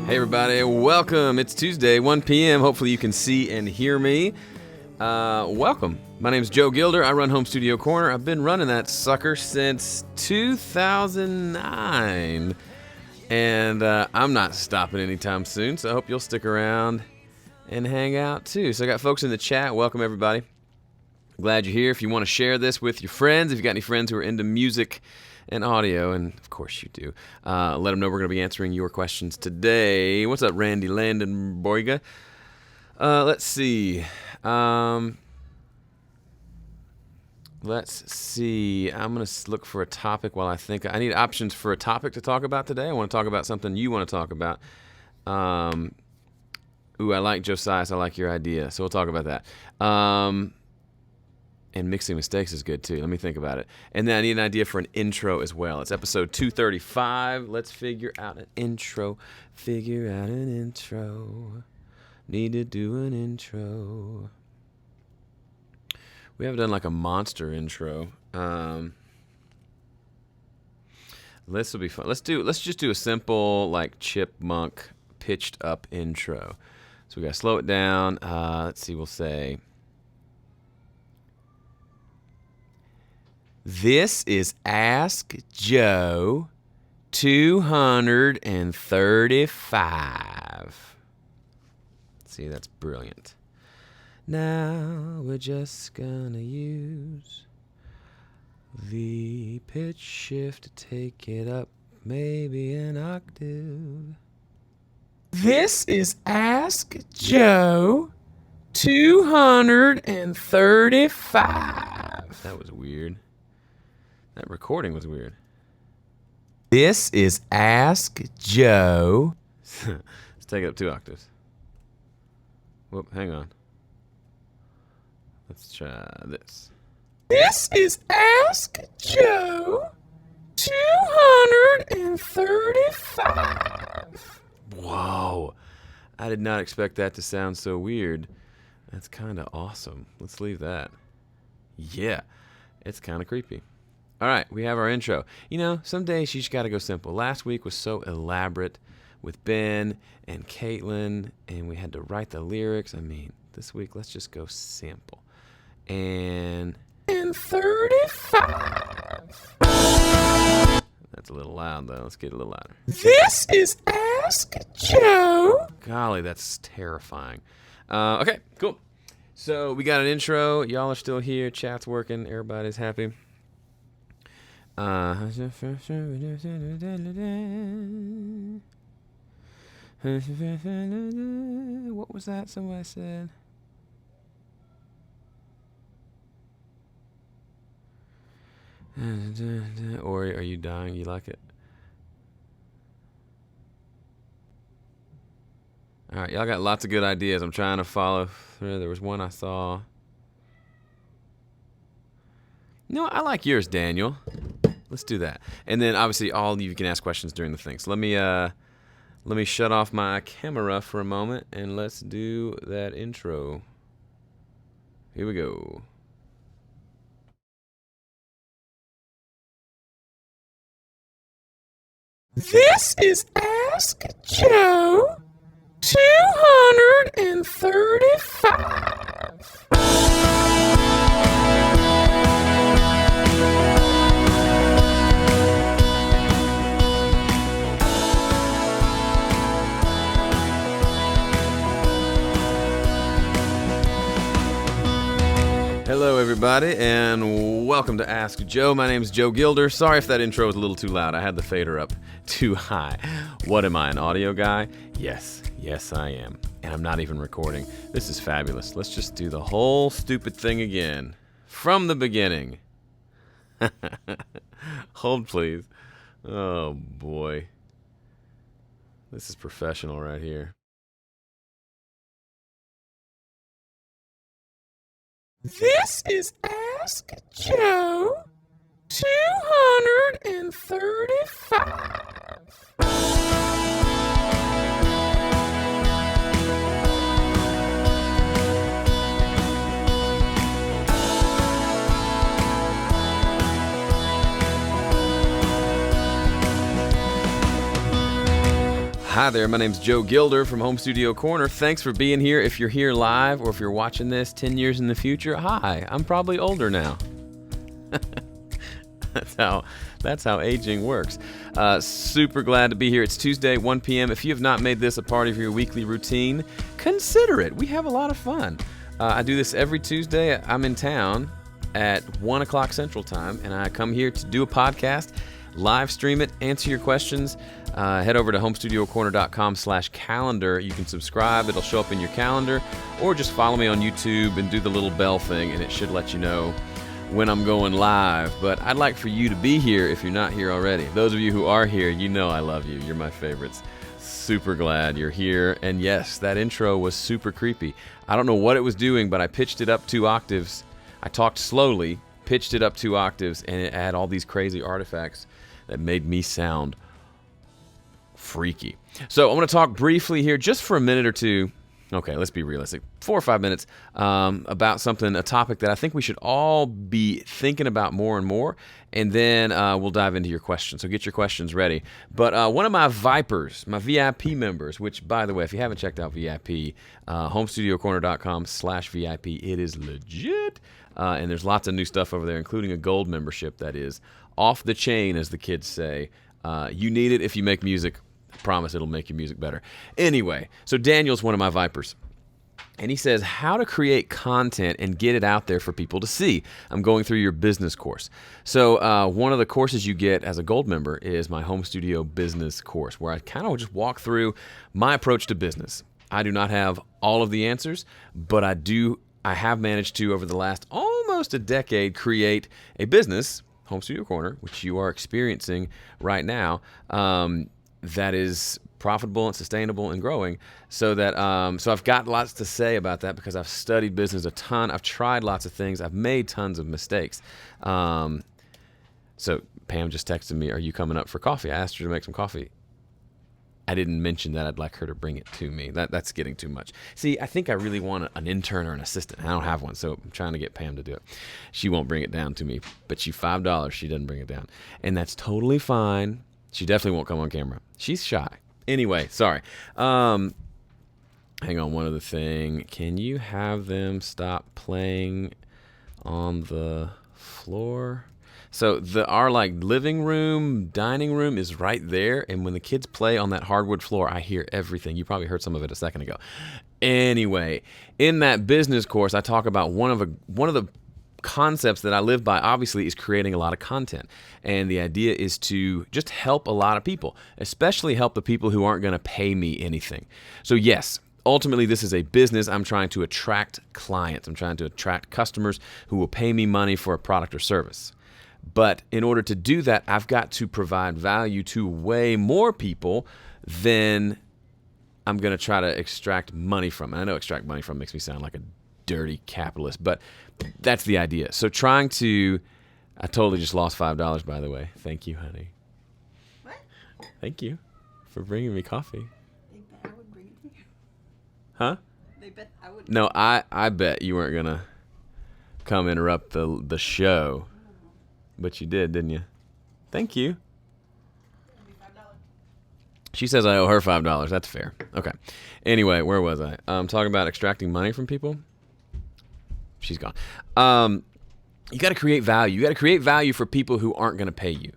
Hey everybody, welcome. It's Tuesday, 1 p.m. Hopefully you can see and hear me. Welcome. My name's Joe Gilder. I run Home Studio Corner. I've been running that sucker since 2009. And I'm not stopping anytime soon, so I hope you'll stick around and hang out too. So I got folks in the chat. Welcome everybody. Glad you're here. If you want to share this with your friends, if you got any friends who are into music and audio, and of course you do, let them know we're going to be answering your questions today. What's up, Randy Landenboiga? Let's see. Let's see. I'm going to look for a topic while I think. I need options for a topic to talk about today. I want to talk about something you want to talk about. Ooh, I like Josias. I like your idea. So we'll talk about that. And mixing mistakes is good too. Let me think about it. And then I need an idea for an intro as well. It's episode 235. Let's figure out an intro. Figure out an intro. Need to do an intro. We haven't done like a monster intro. This will be fun. Let's just do a simple like chipmunk pitched up intro. So we gotta slow it down. Let's see. We'll say. This is Ask Joe 235. See, that's brilliant. Now we're just gonna use the pitch shift to take it up maybe an octave. This is Ask Joe 235. That was weird. That recording was weird. This is Ask Joe. Let's take it up 2 octaves. Whoop, hang on. Let's try this. This is Ask Joe 235. Whoa. I did not expect that to sound so weird. That's kind of awesome. Let's leave that. Yeah, it's kind of creepy. All right, we have our intro. You know, some days you just got to go simple. Last week was so elaborate with Ben and Caitlin, and we had to write the lyrics. I mean, this week, let's just go simple. And 35. That's a little loud, though. Let's get a little louder. This is Ask Joe. Golly, that's terrifying. Okay, cool. So we got an intro. Y'all are still here. Chat's working. Everybody's happy. What was that somebody said? Or are you dying? You like it? All right, y'all got lots of good ideas. I'm trying to follow through. There was one I saw. No, I like yours, Daniel. Let's do that. And then obviously all of you can ask questions during the thing. So let me shut off my camera for a moment and let's do that intro. Here we go. This is Ask Joe 235. Hello, everybody, and welcome to Ask Joe. My name is Joe Gilder. Sorry if that intro was a little too loud. I had the fader up too high. What am I, an audio guy? Yes, I am. And I'm not even recording. This is fabulous. Let's just do the whole stupid thing again. From the beginning. Hold, please. Oh, boy. This is professional right here. This is Ask Joe 235. Hi there, my name's Joe Gilder from Home Studio Corner. Thanks for being here. If you're here live or if you're watching this 10 years in the future, hi, I'm probably older now. That's how aging works. Super glad to be here. It's Tuesday, 1 p.m. If you have not made this a part of your weekly routine, consider it. We have a lot of fun. I do this every Tuesday. I'm in town at 1 o'clock Central Time, and I come here to do a podcast, live stream it, answer your questions. Head over to homestudiocorner.com/calendar. You can subscribe. It'll show up in your calendar, or just follow me on YouTube and do the little bell thing, and it should let you know when I'm going live. But I'd like for you to be here if you're not here already. Those of you who are here, you know I love you. You're my favorites. Super glad you're here. And yes, that intro was super creepy. I don't know what it was doing, but I pitched it up 2 octaves. I talked slowly, pitched it up 2 octaves, and it had all these crazy artifacts that made me sound freaky. So I'm going to talk briefly here, just for a minute or two. Okay, let's be realistic. 4 or 5 minutes about something, a topic that I think we should all be thinking about more and more, and then we'll dive into your questions. So get your questions ready. But one of my Vipers, my VIP members, which, by the way, if you haven't checked out VIP, homestudiocorner.com/VIP, it is legit, and there's lots of new stuff over there, including a gold membership that is off the chain, as the kids say. You need it if you make music. I promise it'll make your music better. Anyway, so Daniel's one of my Vipers. And he says, how to create content and get it out there for people to see. I'm going through your business course. So one of the courses you get as a gold member is my home studio business course, where I kind of just walk through my approach to business. I do not have all of the answers, but I have managed to, over the last almost a decade, create a business, Home Studio Corner, which you are experiencing right now, that is profitable and sustainable and growing. So that so I've got lots to say about that because I've studied business a ton. I've tried lots of things. I've made tons of mistakes. So Pam just texted me, "Are you coming up for coffee?" I asked her to make some coffee. I didn't mention that I'd like her to bring it to me. That's getting too much. See, I think I really want an intern or an assistant. I don't have one, so I'm trying to get Pam to do it. She won't bring it down to me, but she $5. She doesn't bring it down, and that's totally fine. She definitely won't come on camera. She's shy. Anyway, sorry. Hang on, one other thing. Can you have them stop playing on the floor? So our living room, dining room is right there, and when the kids play on that hardwood floor, I hear everything. You probably heard some of it a second ago. Anyway, in that business course, I talk about one of the concepts that I live by, obviously, is creating a lot of content. And the idea is to just help a lot of people, especially help the people who aren't going to pay me anything. So yes, ultimately, this is a business. I'm trying to attract clients. I'm trying to attract customers who will pay me money for a product or service. But in order to do that, I've got to provide value to way more people than I'm going to try to extract money from. And I know extract money from makes me sound like a dirty capitalist, but that's the idea. So I totally just lost $5, by the way. Thank you, honey. What? Thank you for bringing me coffee. They bet I would bring it to you. Huh? They bet I would. No, I bet you weren't going to come interrupt the show. But you did, didn't you? Thank you. She says I owe her $5. That's fair. Okay. Anyway, where was I? Talking about extracting money from people. She's gone. You got to create value. You got to create value for people who aren't going to pay you.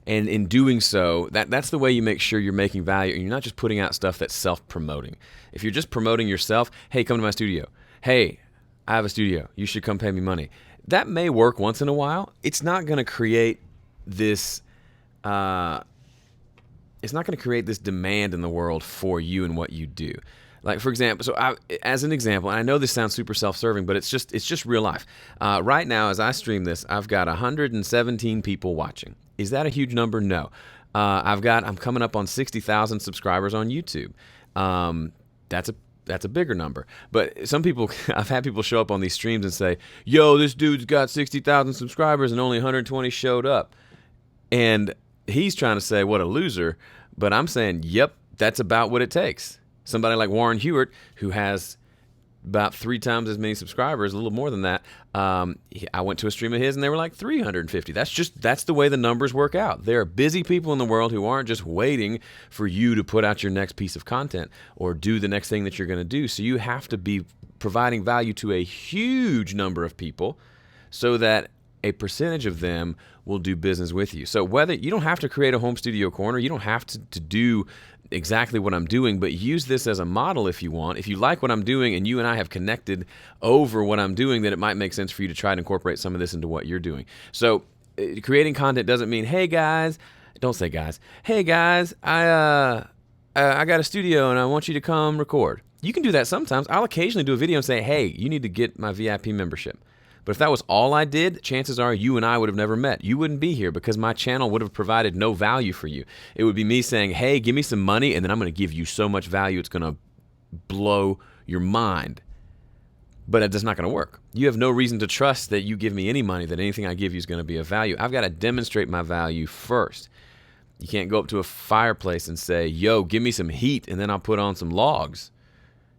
And in doing so, that's the way you make sure you're making value. And you're not just putting out stuff that's self-promoting. If you're just promoting yourself, hey, come to my studio. Hey, I have a studio. You should come pay me money. That may work once in a while. It's not going to create this. It's not going to create this demand in the world for you and what you do. Like, for example, as an example, and I know this sounds super self-serving, but it's just real life. Right now, as I stream this, I've got 117 people watching. Is that a huge number? No. I'm coming up on 60,000 subscribers on YouTube. That's a bigger number. But some people, I've had people show up on these streams and say, "Yo, this dude's got 60,000 subscribers and only 120 showed up," and he's trying to say, what a loser, but I'm saying, yep, that's about what it takes. Somebody like Warren Hewitt, who has about 3 times as many subscribers, a little more than that. I went to a stream of his and they were like 350. That's the way the numbers work out. There are busy people in the world who aren't just waiting for you to put out your next piece of content or do the next thing that you're going to do. So you have to be providing value to a huge number of people so that a percentage of them will do business with you. So whether you don't have to create a home studio corner, you don't have to do exactly what I'm doing, but use this as a model if you want. If you like what I'm doing and you and I have connected over what I'm doing, then it might make sense for you to try to incorporate some of this into what you're doing. So creating content doesn't mean, hey guys, don't say guys. Hey guys, I got a studio and I want you to come record. You can do that sometimes. I'll occasionally do a video and say, hey, you need to get my VIP membership. But if that was all I did, chances are you and I would have never met. You wouldn't be here because my channel would have provided no value for you. It would be me saying, hey, give me some money, and then I'm going to give you so much value it's going to blow your mind. But it's not going to work. You have no reason to trust that you give me any money, that anything I give you is going to be of value. I've got to demonstrate my value first. You can't go up to a fireplace and say, yo, give me some heat, and then I'll put on some logs.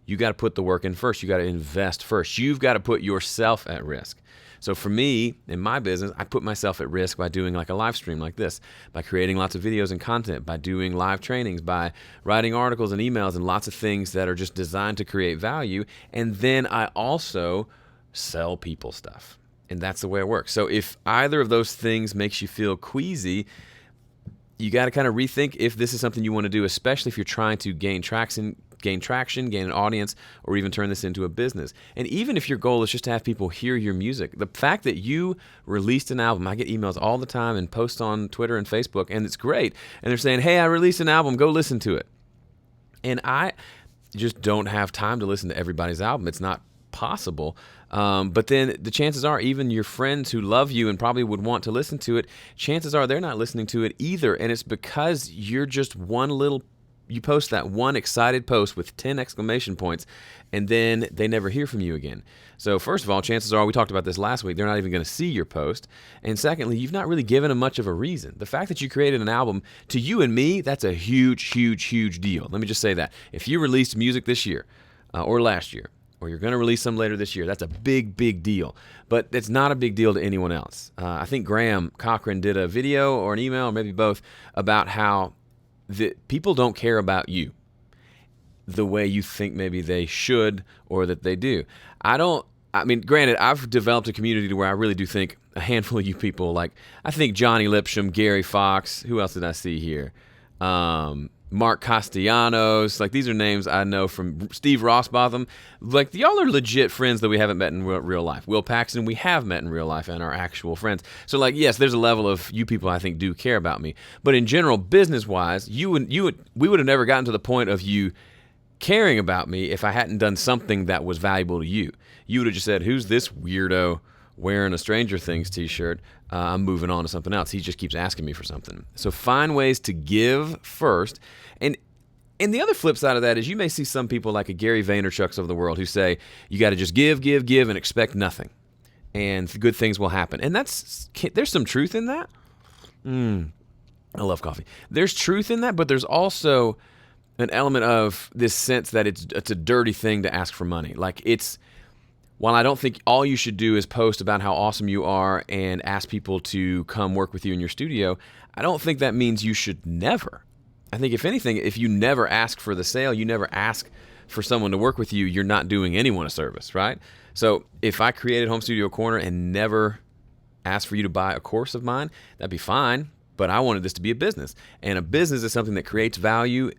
You got to put the work in first. You got to invest first. You've got to put yourself at risk. So for me, in my business, I put myself at risk by doing like a live stream like this, by creating lots of videos and content, by doing live trainings, by writing articles and emails and lots of things that are just designed to create value. And then I also sell people stuff. And that's the way it works. So if either of those things makes you feel queasy, you got to kind of rethink if this is something you want to do, especially if you're trying to gain traction, gain an audience, or even turn this into a business. And even if your goal is just to have people hear your music, the fact that you released an album, I get emails all the time and post on Twitter and Facebook, and it's great. And they're saying, hey, I released an album, go listen to it. And I just don't have time to listen to everybody's album. It's not possible. But then the chances are even your friends who love you and probably would want to listen to it, chances are they're not listening to it either. And it's because you're just you post that one excited post with 10 exclamation points, and then they never hear from you again. So first of all, chances are, we talked about this last week, they're not even going to see your post. And secondly, you've not really given them much of a reason. The fact that you created an album, to you and me, that's a huge, huge, huge deal. Let me just say that. If you released music this year or last year, or you're going to release some later this year, that's a big, big deal. But it's not a big deal to anyone else. I think Graham Cochran did a video or an email, or maybe both, about how people don't care about you the way you think maybe they should or that they do. Granted, I've developed a community where I really do think a handful of you people, like I think Johnny Lipsham, Gary Fox, who else did I see here? Mark Castellanos, like these are names I know from Steve Rossbotham. Like y'all are legit friends that we haven't met in real life. Will Paxton, we have met in real life and are actual friends. So like, yes, there's a level of you people I think do care about me. But in general, business-wise, we would have never gotten to the point of you caring about me if I hadn't done something that was valuable to you. You would have just said, who's this weirdo wearing a Stranger Things t-shirt? I'm moving on to something else. He just keeps asking me for something. So find ways to give first. And the other flip side of that is you may see some people like a Gary Vaynerchuk's of the world who say, you got to just give, and expect nothing. And good things will happen. And there's some truth in that. I love coffee. There's truth in that, but there's also an element of this sense that it's a dirty thing to ask for money. Like while I don't think all you should do is post about how awesome you are and ask people to come work with you in your studio, I don't think that means you should never. I think if anything, if you never ask for the sale, you never ask for someone to work with you, you're not doing anyone a service, right? So if I created Home Studio Corner and never asked for you to buy a course of mine, that'd be fine, but I wanted this to be a business. And a business is something that creates value,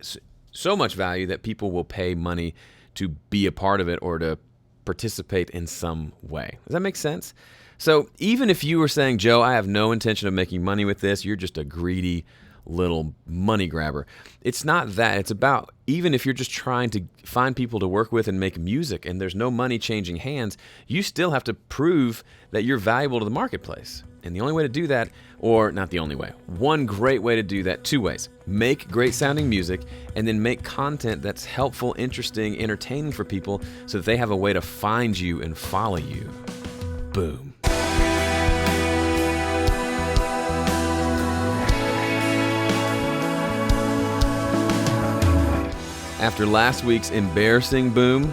so much value that people will pay money to be a part of it or to participate in some way. Does that make sense? So even if you were saying, Joe, I have no intention of making money with this, you're just a greedy little money grabber. It's not that. It's about, even if you're just trying to find people to work with and make music and there's no money changing hands, you still have to prove that you're valuable to the marketplace. And the only way to do that, or not the only way, one great way to do that, 2 ways. Make great sounding music and then make content that's helpful, interesting, entertaining for people so that they have a way to find you and follow you. Boom. After last week's embarrassing boom,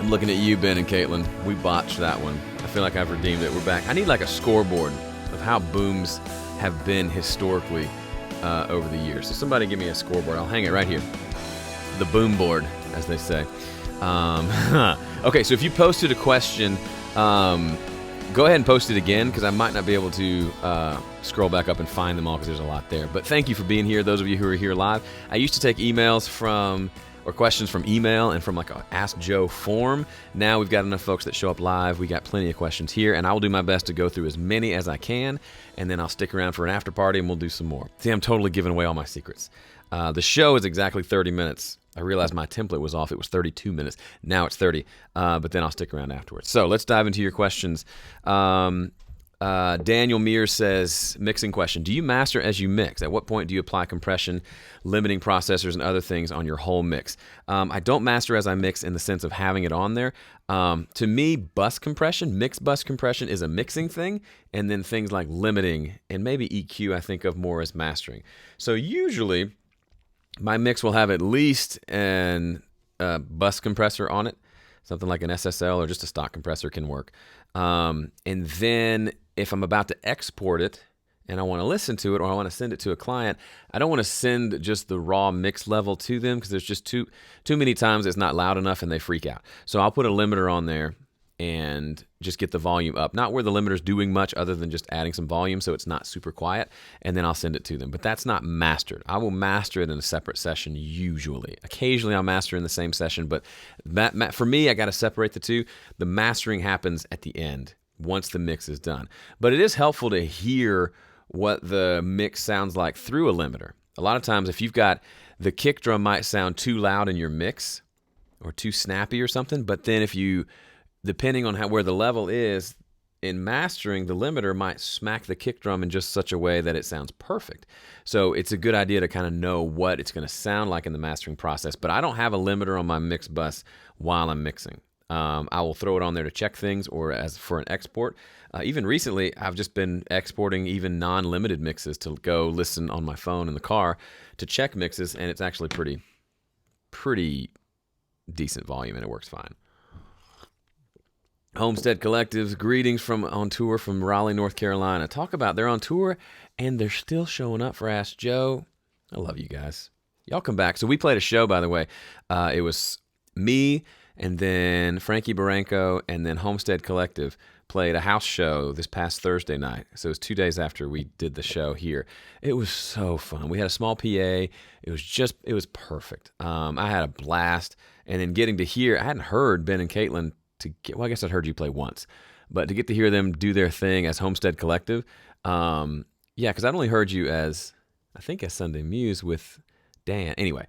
I'm looking at you, Ben and Caitlin. We botched that one. I feel like I've redeemed it. We're back. I need like a scoreboard of how booms have been historically over the years. So somebody give me a scoreboard. I'll hang it right here. The boom board, as they say. Okay, so if you posted a question, go ahead and post it again, because I might not be able to scroll back up and find them all, because there's a lot there. But thank you for being here, those of you who are here live. I used to take emails or questions from email and from like a Ask Joe form. Now we've got enough folks that show up live. We got plenty of questions here, and I will do my best to go through as many as I can, and then I'll stick around for an after party and we'll do some more. See, I'm totally giving away all my secrets. The show is exactly 30 minutes. I realized my template was off. It was 32 minutes. Now it's 30, but then I'll stick around afterwards. So let's dive into your questions. Daniel Mears says, mixing question. Do you master as you mix? At what point do you apply compression, limiting processors, and other things on your whole mix? I don't master as I mix in the sense of having it on there. To me, mixed bus compression is a mixing thing, and then things like limiting and maybe EQ I think of more as mastering. So usually my mix will have at least an bus compressor on it. Something like an SSL or just a stock compressor can work. And then if I'm about to export it and I want to listen to it or I want to send it to a client, I don't want to send just the raw mix level to them, because there's just too many times it's not loud enough and they freak out. So I'll put a limiter on there and just get the volume up. Not where the limiter's doing much other than just adding some volume so it's not super quiet, and then I'll send it to them. But that's not mastered. I will master it in a separate session usually. Occasionally I'll master in the same session, but for me, I got to separate the two. The mastering happens at the end once the mix is done. But it is helpful to hear what the mix sounds like through a limiter. A lot of times if you've got the kick drum might sound too loud in your mix or too snappy or something, but then if you depending on where the level is in mastering, the limiter might smack the kick drum in just such a way that it sounds perfect. So it's a good idea to kind of know what it's going to sound like in the mastering process. But I don't have a limiter on my mix bus while I'm mixing. I will throw it on there to check things or as for an export. Even recently, I've just been exporting even non-limited mixes to go listen on my phone in the car to check mixes, and it's actually pretty decent volume, and it works fine. Homestead Collective, greetings from on tour from Raleigh, North Carolina. Talk about they're on tour and they're still showing up for Ask Joe. I love you guys. Y'all come back. So we played a show, by the way. It was me and then Frankie Barranco and then Homestead Collective played a house show this past Thursday night. So it was 2 days after we did the show here. It was so fun. We had a small PA. It was perfect. I had a blast. And then getting to hear, I hadn't heard Ben and Caitlin I guess I'd heard you play once, but to get to hear them do their thing as Homestead Collective, because I'd only heard you as Sunday Muse with Dan. Anyway,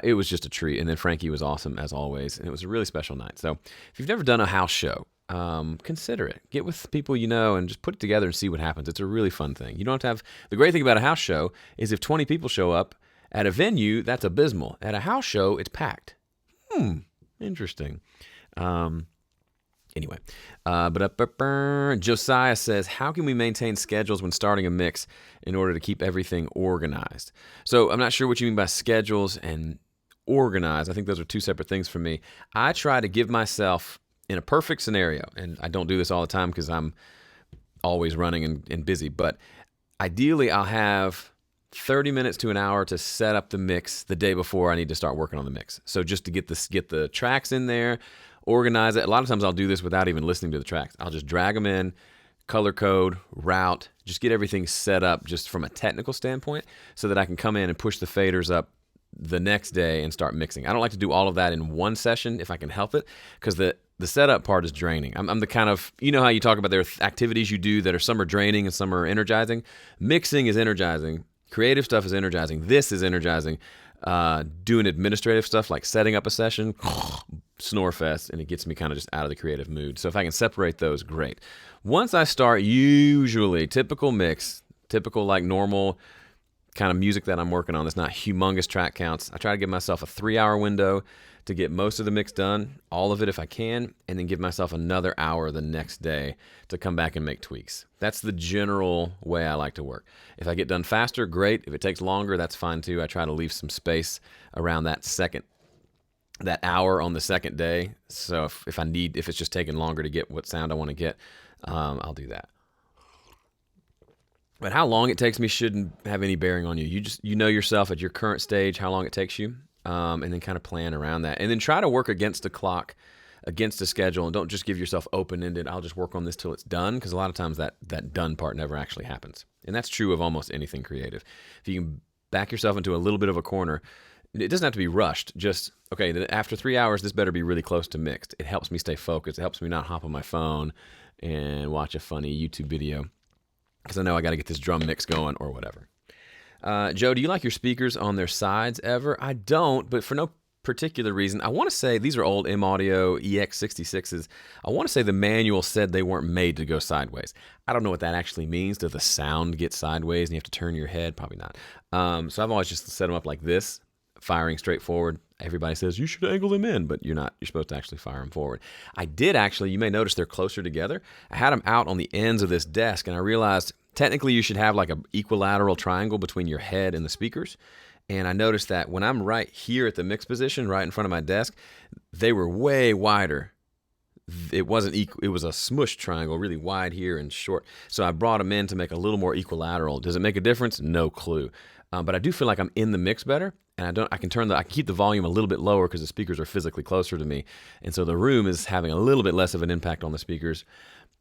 it was just a treat, and then Frankie was awesome as always, and it was a really special night. So if you've never done a house show, consider it. Get with people you know and just put it together and see what happens. It's a really fun thing. You don't have to have, the great thing about a house show is if 20 people show up at a venue, that's abysmal. At a house show, it's packed. Interesting. Anyway, Josiah says, how can we maintain schedules when starting a mix in order to keep everything organized? So I'm not sure what you mean by schedules and organized. I think those are two separate things for me. I try to give myself, in a perfect scenario, and I don't do this all the time because I'm always running and busy, but ideally I'll have 30 minutes to an hour to set up the mix the day before I need to start working on the mix. So just to get the tracks in there, organize it. A lot of times I'll do this without even listening to the tracks. I'll just drag them in, color code, route, just get everything set up just from a technical standpoint so that I can come in and push the faders up the next day and start mixing. I don't like to do all of that in one session if I can help it, because the setup part is draining. I'm the kind of, you know how you talk about there are activities you do that are some are draining and some are energizing. Mixing is energizing. Creative stuff is energizing. This is energizing. Doing administrative stuff like setting up a session, snore fest, and it gets me kind of just out of the creative mood. So if I can separate those, great. Once I start, usually typical mix, typical like normal kind of music that I'm working on that's not humongous track counts, I try to give myself a 3-hour window to get most of the mix done, all of it if I can, and then give myself another hour the next day to come back and make tweaks. That's the general way I like to work. If I get done faster, great. If it takes longer, that's fine too. I try to leave some space around that second that hour on the second day. So if it's just taking longer to get what sound I want to get, I'll do that. But how long it takes me shouldn't have any bearing on you. You know yourself at your current stage, how long it takes you, and then kind of plan around that. And then try to work against the clock, against the schedule, and don't just give yourself open-ended, I'll just work on this till it's done, because a lot of times that done part never actually happens. And that's true of almost anything creative. If you can back yourself into a little bit of a corner, it doesn't have to be rushed. Just, okay, after 3 hours, this better be really close to mixed. It helps me stay focused. It helps me not hop on my phone and watch a funny YouTube video, because I know I got to get this drum mix going or whatever. Joe, do you like your speakers on their sides ever? I don't, but for no particular reason. I want to say these are old M-Audio EX66s. I want to say the manual said they weren't made to go sideways. I don't know what that actually means. Does the sound get sideways and you have to turn your head? Probably not. So I've always just set them up like this, firing straight forward. Everybody says you should angle them in, but you're not. You're supposed to actually fire them forward. I did actually. You may notice they're closer together. I had them out on the ends of this desk, and I realized technically you should have like an equilateral triangle between your head and the speakers. And I noticed that when I'm right here at the mix position, right in front of my desk, they were way wider. It wasn't equal. It was a smushed triangle, really wide here and short. So I brought them in to make a little more equilateral. Does it make a difference? No clue. But I do feel like I'm in the mix better, and I can keep the volume a little bit lower because the speakers are physically closer to me, and so the room is having a little bit less of an impact on the speakers.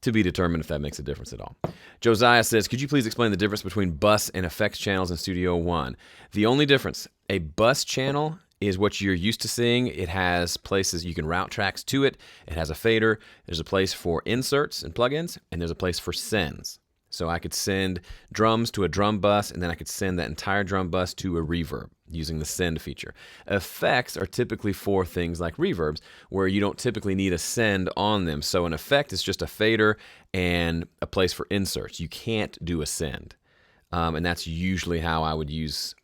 To be determined if that makes a difference at all. Josiah says, could you please explain the difference between bus and effects channels in Studio One? The only difference, a bus channel is what you're used to seeing. It has places you can route tracks to it. It has a fader. There's a place for inserts and plugins, and there's a place for sends. So I could send drums to a drum bus, and then I could send that entire drum bus to a reverb using the send feature. Effects are typically for things like reverbs, where you don't typically need a send on them. So an effect is just a fader and a place for inserts. You can't do a send. And that's usually how I would use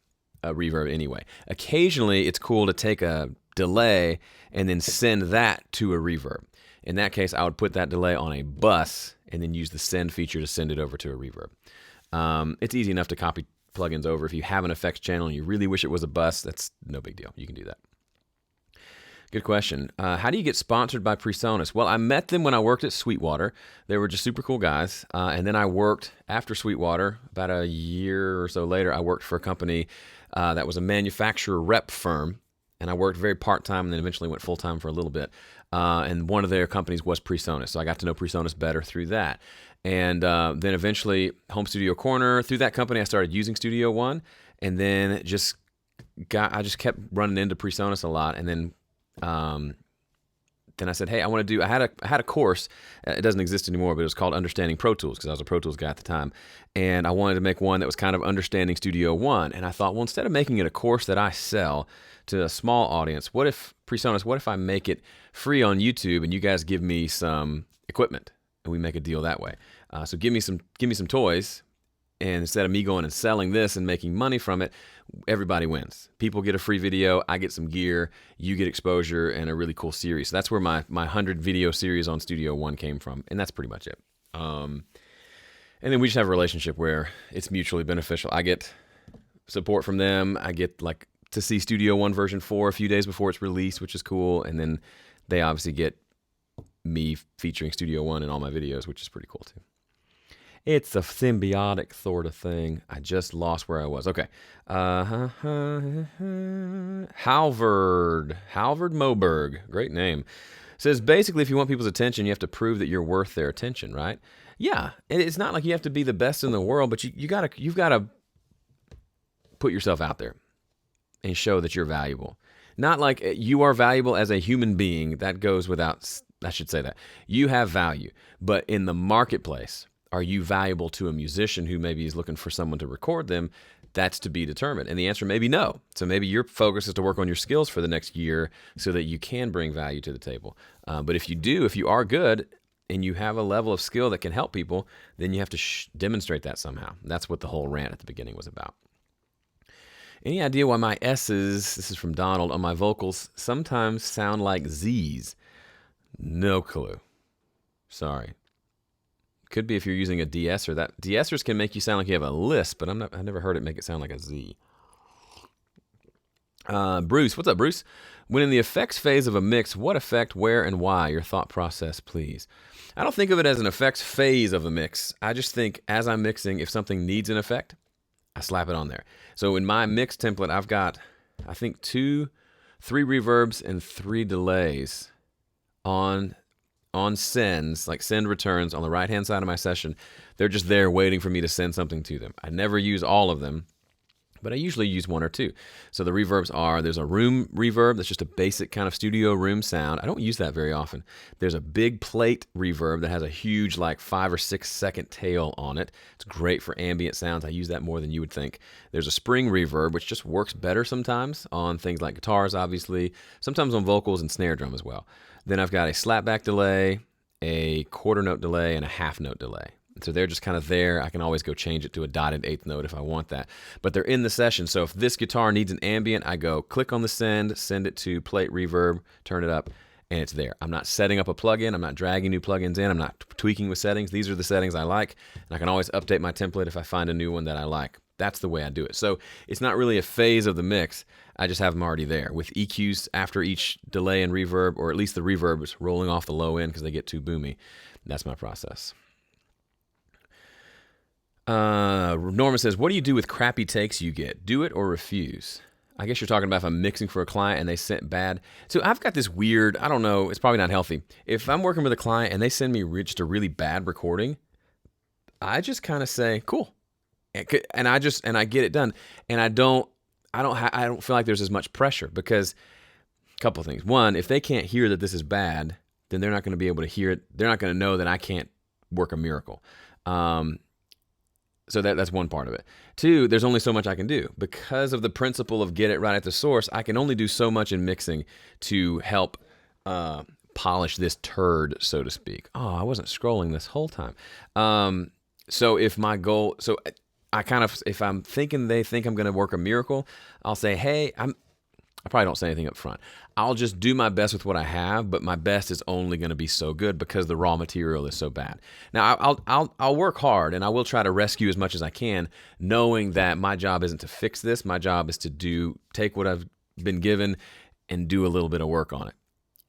a reverb anyway. Occasionally, it's cool to take a delay and then send that to a reverb. In that case, I would put that delay on a bus and then use the send feature to send it over to a reverb. It's easy enough to copy plugins over. If you have an effects channel and you really wish it was a bus, that's no big deal. You can do that. Good question. How do you get sponsored by Presonus? Well, I met them when I worked at Sweetwater. They were just super cool guys. And then I worked after Sweetwater, about a year or so later, I worked for a company that was a manufacturer rep firm. And I worked very part-time and then eventually went full-time for a little bit. And one of their companies was Presonus. So I got to know Presonus better through that. And then eventually Home Studio Corner. Through that company, I started using Studio One. And then I just kept running into Presonus a lot. And then I said, hey, I had a course. It doesn't exist anymore, but it was called Understanding Pro Tools because I was a Pro Tools guy at the time. And I wanted to make one that was kind of understanding Studio One. And I thought, well, instead of making it a course that I sell to a small audience, what if I make it free on YouTube and you guys give me some equipment and we make a deal that way? So give me some toys, and instead of me going and selling this and making money from it, everybody wins. People get a free video, I get some gear, you get exposure, and a really cool series. So that's where my 100 video series on Studio One came from, and that's pretty much it. And then we just have a relationship where it's mutually beneficial. I get support from them. I get to see Studio One version 4 a few days before it's released, which is cool. And then they obviously get me featuring Studio One in all my videos, which is pretty cool too. It's a symbiotic sort of thing. I just lost where I was. Okay. Halvard Moberg, great name, says basically if you want people's attention, you have to prove that you're worth their attention, right? Yeah. It's not like you have to be the best in the world, but you've got to put yourself out there and show that you're valuable. Not like you are valuable as a human being. That goes without, I should say that. You have value. But in the marketplace, are you valuable to a musician who maybe is looking for someone to record them? That's to be determined. And the answer may be no. So maybe your focus is to work on your skills for the next year so that you can bring value to the table. But if you are good and you have a level of skill that can help people, then you have to demonstrate that somehow. That's what the whole rant at the beginning was about. Any idea why my S's, this is from Donald, on my vocals sometimes sound like Z's? No clue. Sorry. Could be if you're using a de-esser. That de-essers can make you sound like you have a lisp, but I've never heard it make it sound like a Z. Bruce, what's up, Bruce? When in the effects phase of a mix, what effect, where, and why? Your thought process, please. I don't think of it as an effects phase of a mix. I just think as I'm mixing, if something needs an effect, I slap it on there. So in my mix template, I've got, I think, 3 reverbs and 3 delays on sends, like send returns on the right-hand side of my session. They're just there waiting for me to send something to them. I never use all of them, but I usually use 1 or 2. So the reverbs are, there's a room reverb that's just a basic kind of studio room sound. I don't use that very often. There's a big plate reverb that has a huge, like 5 or 6 second tail on it. It's great for ambient sounds. I use that more than you would think. There's a spring reverb, which just works better sometimes on things like guitars, obviously, sometimes on vocals and snare drum as well. Then I've got a slapback delay, a quarter note delay, and a half note delay. So they're just kind of there. I can always go change it to a dotted 8th note if I want that. But they're in the session. So if this guitar needs an ambient, I go click on the send it to plate reverb, turn it up, and it's there. I'm not setting up a plugin. I'm not dragging new plugins in. I'm not tweaking with settings. These are the settings I like. And I can always update my template if I find a new one that I like. That's the way I do it. So it's not really a phase of the mix. I just have them already there with EQs after each delay and reverb, or at least the reverb is rolling off the low end because they get too boomy. That's my process. Norma says, what do you do with crappy takes you get? Do it or refuse? I guess you're talking about if I'm mixing for a client and they sent bad. So I've got this weird, I don't know, it's probably not healthy. If I'm working with a client and they send me just a really bad recording, I just kind of say, cool. And I get it done. And I don't feel like there's as much pressure because a couple of things. One, if they can't hear that this is bad, then they're not going to be able to hear it. They're not going to know that I can't work a miracle. So that's one part of it. 2, there's only so much I can do. Because of the principle of get it right at the source, I can only do so much in mixing to help polish this turd, so to speak. Oh, I wasn't scrolling this whole time. So if my goal, so I kind of, if I'm thinking they think I'm going to work a miracle, I'll say, hey, I probably don't say anything up front. I'll just do my best with what I have, but my best is only going to be so good because the raw material is so bad. Now, I'll work hard and I will try to rescue as much as I can, knowing that my job isn't to fix this. My job is to take what I've been given and do a little bit of work on it.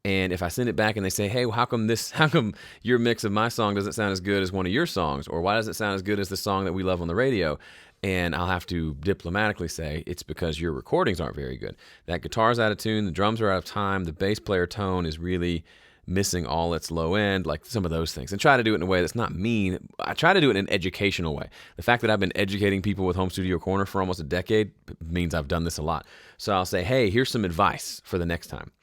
And if I send it back and they say, hey, well, how come your mix of my song doesn't sound as good as one of your songs? Or why does it sound as good as the song that we love on the radio? And I'll have to diplomatically say, it's because your recordings aren't very good. That guitar's out of tune, the drums are out of time, the bass player tone is really missing all its low end, like some of those things. And try to do it in a way that's not mean. I try to do it in an educational way. The fact that I've been educating people with Home Studio Corner for almost a decade means I've done this a lot. So I'll say, hey, here's some advice for the next time.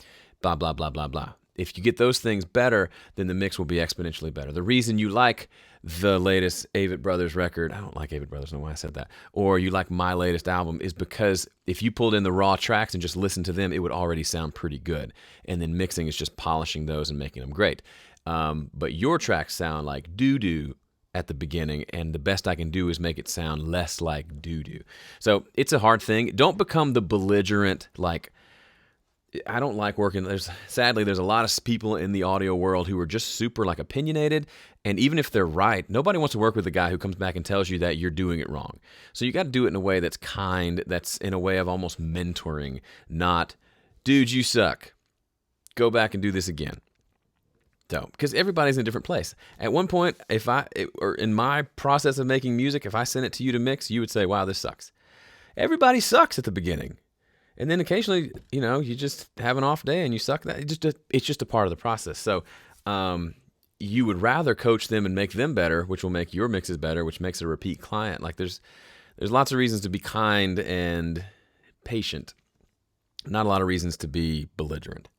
Blah, blah, blah, blah, blah. If you get those things better, then the mix will be exponentially better. The reason you like the latest Avett Brothers record, I don't like Avett Brothers, I don't know why I said that, or you like my latest album, is because if you pulled in the raw tracks and just listened to them, it would already sound pretty good. And then mixing is just polishing those and making them great. But your tracks sound like doo-doo at the beginning, and the best I can do is make it sound less like doo-doo. So it's a hard thing. Don't become the belligerent, like, I don't like working. Sadly, there's a lot of people in the audio world who are just super like opinionated. And even if they're right, nobody wants to work with a guy who comes back and tells you that you're doing it wrong. So you got to do it in a way that's kind, that's in a way of almost mentoring, not, dude, you suck. Go back and do this again. So, because everybody's in a different place. At one point, or in my process of making music, if I sent it to you to mix, you would say, wow, this sucks. Everybody sucks at the beginning. And then occasionally, you just have an off day and you suck. It's just a part of the process. So you would rather coach them and make them better, which will make your mixes better, which makes a repeat client. Like there's lots of reasons to be kind and patient. Not a lot of reasons to be belligerent.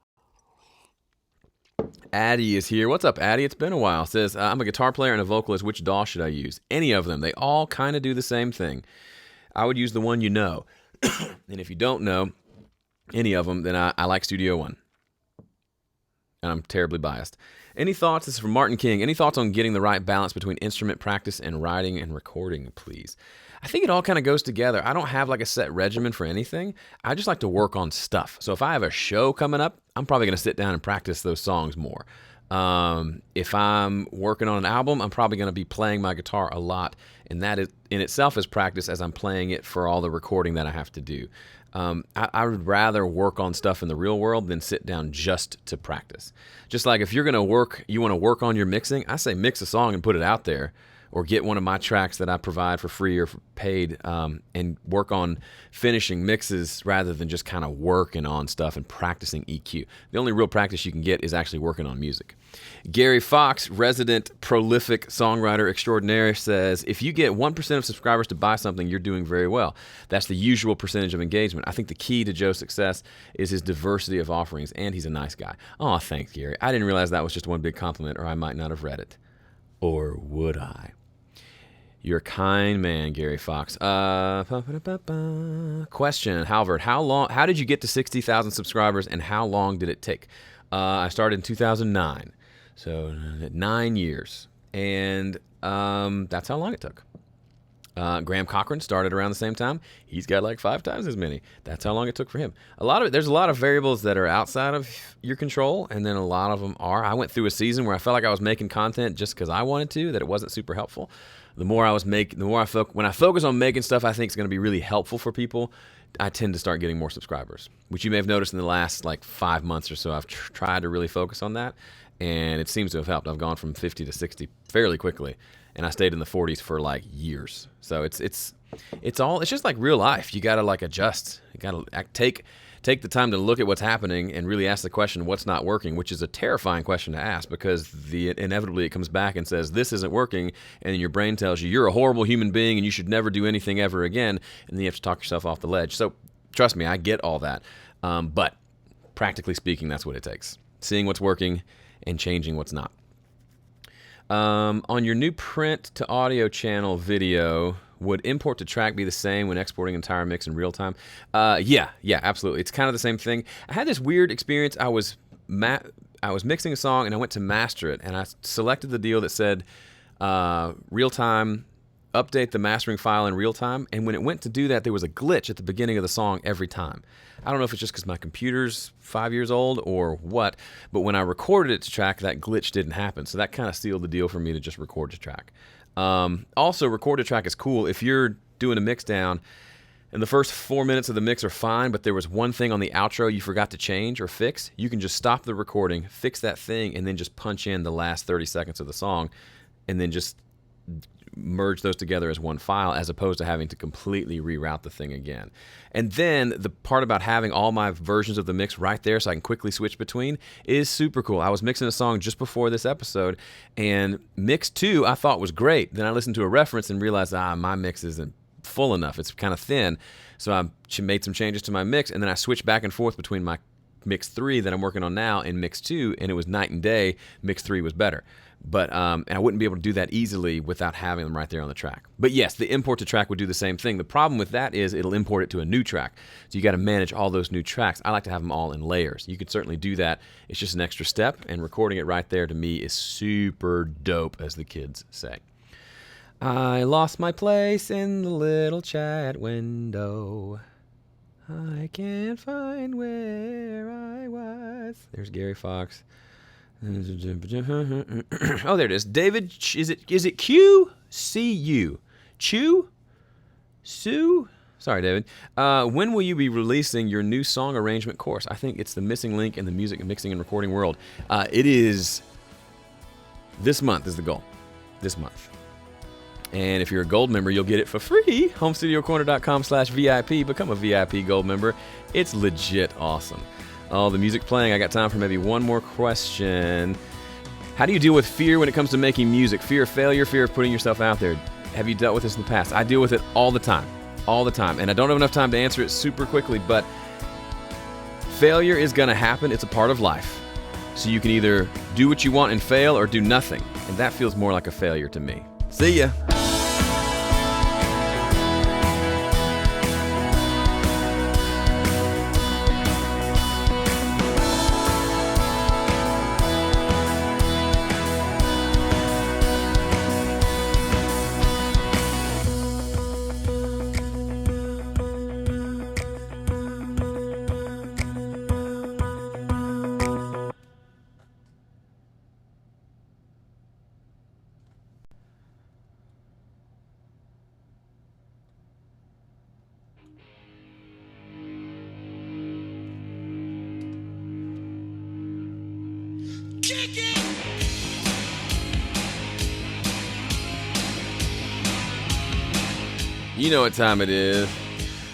Addie is here. What's up, Addie? It's been a while. Says, I'm a guitar player and a vocalist. Which DAW should I use? Any of them. They all kind of do the same thing. I would use the one you know. And if you don't know any of them, then I like Studio One. And I'm terribly biased. Any thoughts? This is from Martin King. Any thoughts on getting the right balance between instrument practice and writing and recording, please? I think it all kind of goes together. I don't have like a set regimen for anything. I just like to work on stuff. So if I have a show coming up, I'm probably going to sit down and practice those songs more. If I'm working on an album, I'm probably going to be playing my guitar a lot, and that is, in itself is practice as I'm playing it for all the recording that I have to do. I would rather work on stuff in the real world than sit down just to practice. Just like if you're going to work, you want to work on your mixing, I say mix a song and put it out there, or get one of my tracks that I provide for free or for paid, and work on finishing mixes rather than just kind of working on stuff and practicing EQ. The only real practice you can get is actually working on music. Gary Fox, resident prolific songwriter extraordinaire, says, if you get 1% of subscribers to buy something, you're doing very well. That's the usual percentage of engagement. I think the key to Joe's success is his diversity of offerings, and he's a nice guy. Oh, thanks, Gary. I didn't realize that was just one big compliment, or I might not have read it. Or would I? You're a kind man, Gary Fox. Question, Halvard, how did you get to 60,000 subscribers, and how long did it take? I started in 2009, so 9 years, and that's how long it took. Graham Cochran started around the same time. He's got like 5 times as many. That's how long it took for him. There's a lot of variables that are outside of your control, and then a lot of them are. I went through a season where I felt like I was making content just because I wanted to, that it wasn't super helpful. When I focus on making stuff I think is going to be really helpful for people, I tend to start getting more subscribers, which you may have noticed in the last like 5 months or so. I've tried to really focus on that, and it seems to have helped. I've gone from 50 to 60 fairly quickly, and I stayed in the 40s for like years. So it's just like real life. You got to like adjust. You got to take the time to look at what's happening and really ask the question, what's not working, which is a terrifying question to ask, because inevitably it comes back and says, this isn't working, and your brain tells you, you're a horrible human being and you should never do anything ever again, and then you have to talk yourself off the ledge. So trust me, I get all that. But practically speaking, that's what it takes. Seeing what's working and changing what's not. On your new print to audio channel video, would import to track be the same when exporting entire mix in real time? Yeah, absolutely. It's kind of the same thing. I had this weird experience. I was mixing a song and I went to master it, and I selected the deal that said real time, update the mastering file in real time, and when it went to do that, there was a glitch at the beginning of the song every time. I don't know if it's just because my computer's 5 years old or what, but when I recorded it to track, that glitch didn't happen, so that kind of sealed the deal for me to just record to track. Also, record to track is cool. If you're doing a mix down and the first 4 minutes of the mix are fine, but there was one thing on the outro you forgot to change or fix, you can just stop the recording, fix that thing, and then just punch in the last 30 seconds of the song, and then just merge those together as one file, as opposed to having to completely reroute the thing again. And then the part about having all my versions of the mix right there so I can quickly switch between is super cool. I was mixing a song just before this episode, and mix 2 I thought was great. Then I listened to a reference and realized, my mix isn't full enough. It's kind of thin. So I made some changes to my mix, and then I switched back and forth between my mix 3 that I'm working on now and mix 2, and it was night and day. Mix 3 was better. But and I wouldn't be able to do that easily without having them right there on the track. But yes, the import to track would do the same thing. The problem with that is it'll import it to a new track. So you got to manage all those new tracks. I like to have them all in layers. You could certainly do that. It's just an extra step, and recording it right there to me is super dope, as the kids say. I lost my place in the little chat window. I can't find where I was. There's Gary Fox. Oh, there it is. David, is it Q? C-U? Chew? Sue? Sorry, David. When will you be releasing your new song arrangement course? I think it's the missing link in the music mixing and recording world. It is this month is the goal. This month. And if you're a gold member, you'll get it for free. HomestudioCorner.com/VIP. Become a VIP gold member. It's legit awesome. Oh, the music playing. I got time for maybe one more question. How do you deal with fear when it comes to making music? Fear of failure, fear of putting yourself out there. Have you dealt with this in the past? I deal with it all the time. All the time. And I don't have enough time to answer it super quickly, but failure is going to happen. It's a part of life. So you can either do what you want and fail, or do nothing. And that feels more like a failure to me. See ya. You know what time it is.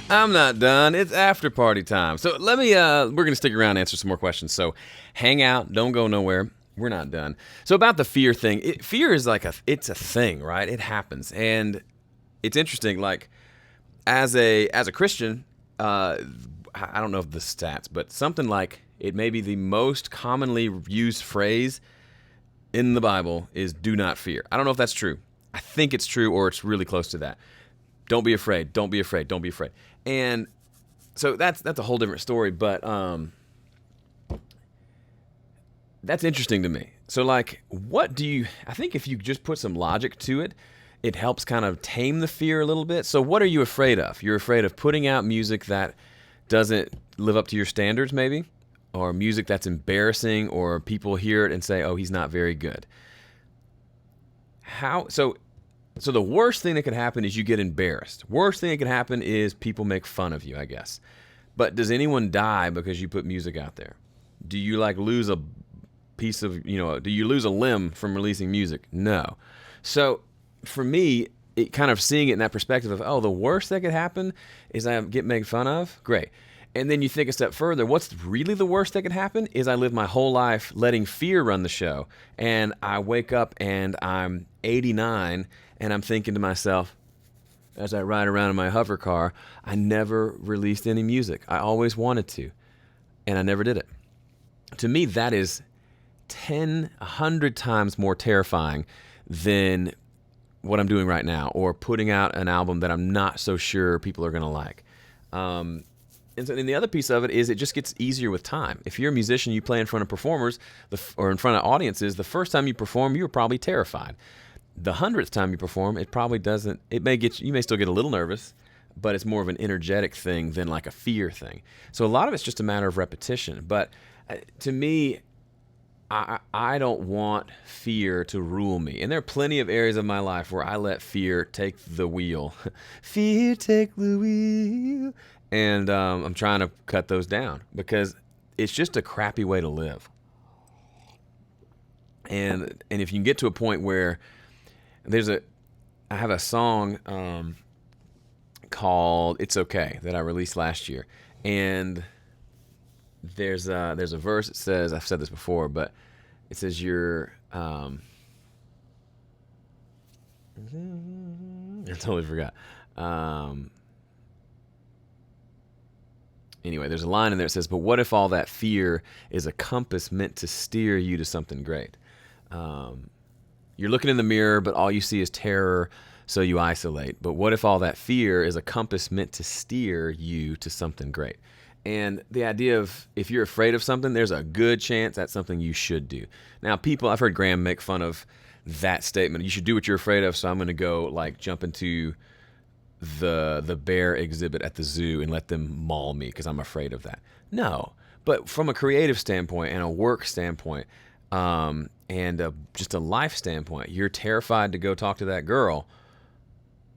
I'm not done. It's after party time. So let me, we're going to stick around and answer some more questions. So hang out. Don't go nowhere. We're not done. So about the fear thing. Fear is like it's a thing, right? It happens. And it's interesting. Like as a Christian, I don't know the stats, but something like it may be the most commonly used phrase in the Bible is do not fear. I don't know if that's true. I think it's true, or it's really close to that. Don't be afraid. Don't be afraid. Don't be afraid. And so that's a whole different story, but that's interesting to me. So like, I think if you just put some logic to it, it helps kind of tame the fear a little bit. So what are you afraid of? You're afraid of putting out music that doesn't live up to your standards, maybe, or music that's embarrassing, or people hear it and say, oh, he's not very good. So the worst thing that could happen is you get embarrassed. Worst thing that could happen is people make fun of you, I guess. But does anyone die because you put music out there? Do you like lose a piece of, do you lose a limb from releasing music? No. So for me, it kind of seeing it in that perspective of, oh, the worst that could happen is I get made fun of? Great. And then you think a step further, what's really the worst that could happen is I live my whole life letting fear run the show. And I wake up and I'm 89 and I'm thinking to myself, as I ride around in my hover car, I never released any music. I always wanted to, and I never did it. To me, that is 100 times more terrifying than what I'm doing right now, or putting out an album that I'm not so sure people are going to like. And the other piece of it is it just gets easier with time. If you're a musician, you play in front of performers or in front of audiences, the first time you perform, you were probably terrified. The 100th time you perform, it probably doesn't. You may still get a little nervous, but it's more of an energetic thing than like a fear thing. So a lot of it's just a matter of repetition. But to me, I don't want fear to rule me. And there are plenty of areas of my life where I let fear take the wheel. Fear take the wheel. And I'm trying to cut those down because it's just a crappy way to live. And if you can get to a point where I have a song called "It's Okay" that I released last year, and there's a verse that says, I've said this before, but it says I totally forgot. Anyway, there's a line in there that says, but what if all that fear is a compass meant to steer you to something great? You're looking in the mirror, but all you see is terror, so you isolate. But what if all that fear is a compass meant to steer you to something great? And the idea of if you're afraid of something, there's a good chance that's something you should do. Now, I've heard Graham make fun of that statement. You should do what you're afraid of, so I'm going to go like jump into the bear exhibit at the zoo and let them maul me because I'm afraid of that. No, but from a creative standpoint and a work standpoint, and just a life standpoint, you're terrified to go talk to that girl.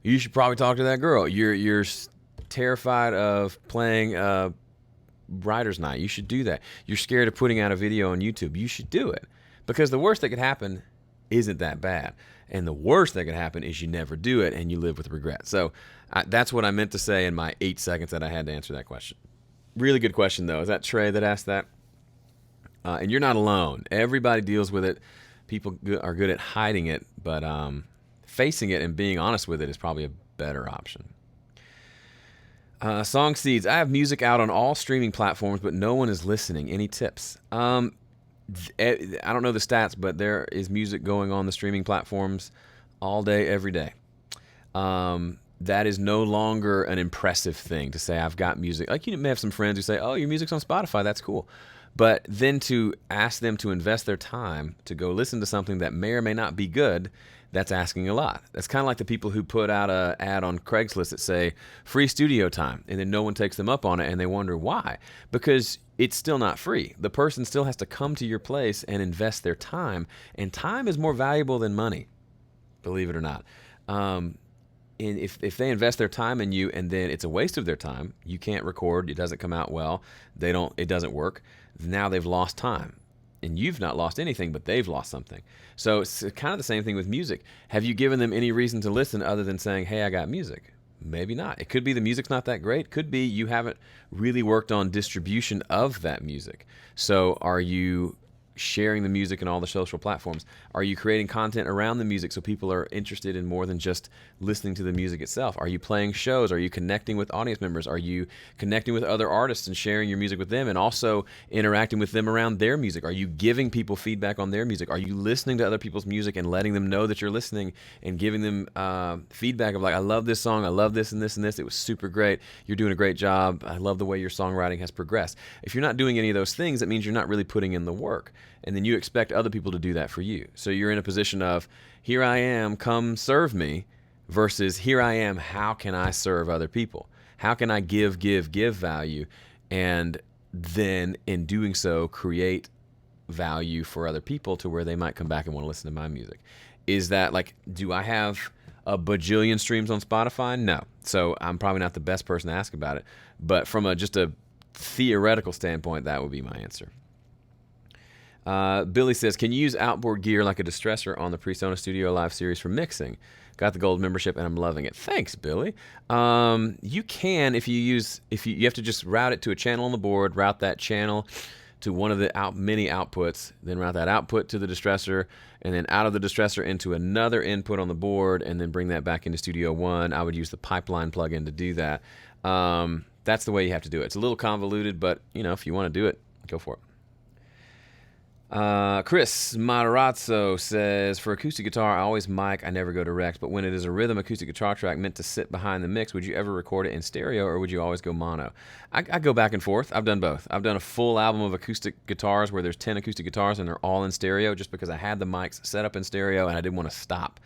You should probably talk to that girl. You're terrified of playing writer's night. You should do that. You're scared of putting out a video on YouTube. You should do it, because the worst that could happen isn't that bad. And the worst that could happen is you never do it and you live with regret. So that's what I meant to say in my 8 seconds that I had to answer that question. Really good question, though. Is that Trey that asked that? And you're not alone. Everybody deals with it. People are good at hiding it, but facing it and being honest with it is probably a better option. Song Seeds. I have music out on all streaming platforms, but no one is listening. Any tips? I don't know the stats, but there is music going on the streaming platforms all day, every day. That is no longer an impressive thing to say, I've got music. Like, you may have some friends who say, oh, your music's on Spotify. That's cool. But then to ask them to invest their time to go listen to something that may or may not be good, that's asking a lot. That's kind of like the people who put out an ad on Craigslist that say free studio time, and then no one takes them up on it, and they wonder why. Because it's still not free. The person still has to come to your place and invest their time, and time is more valuable than money, believe it or not. And if they invest their time in you and then it's a waste of their time, you can't record, it doesn't come out well, it doesn't work, now they've lost time. And you've not lost anything, but they've lost something. So it's kind of the same thing with music. Have you given them any reason to listen other than saying, hey, I got music? Maybe not. It could be the music's not that great. Could be you haven't really worked on distribution of that music. So are you sharing the music in all the social platforms? Are you creating content around the music so people are interested in more than just listening to the music itself? Are you playing shows? Are you connecting with audience members? Are you connecting with other artists and sharing your music with them and also interacting with them around their music? Are you giving people feedback on their music? Are you listening to other people's music and letting them know that you're listening and giving them feedback of like, I love this song, I love this and this and this, it was super great, you're doing a great job, I love the way your songwriting has progressed. If you're not doing any of those things, that means you're not really putting in the work. And then you expect other people to do that for you. So you're in a position of, here I am, come serve me, versus here I am, how can I serve other people? How can I give value? And then in doing so, create value for other people to where they might come back and want to listen to my music. Is that like, do I have a bajillion streams on Spotify? No. So I'm probably not the best person to ask about it. But from just a theoretical standpoint, that would be my answer. Billy says, can you use outboard gear like a distressor on the Presonus Studio Live series for mixing? Got the gold membership and I'm loving it. Thanks, Billy. You can if you have to just route it to a channel on the board, route that channel to one of the mini outputs, then route that output to the distressor, and then out of the distressor into another input on the board, and then bring that back into Studio One. I would use the pipeline plugin to do that. That's the way you have to do it. It's a little convoluted, but if you want to do it, go for it. Chris Matarazzo says, for acoustic guitar, I always mic, I never go direct, but when it is a rhythm acoustic guitar track meant to sit behind the mix, would you ever record it in stereo or would you always go mono? I go back and forth. I've done both. I've done a full album of acoustic guitars where there's 10 acoustic guitars and they're all in stereo just because I had the mics set up in stereo and I didn't want to stop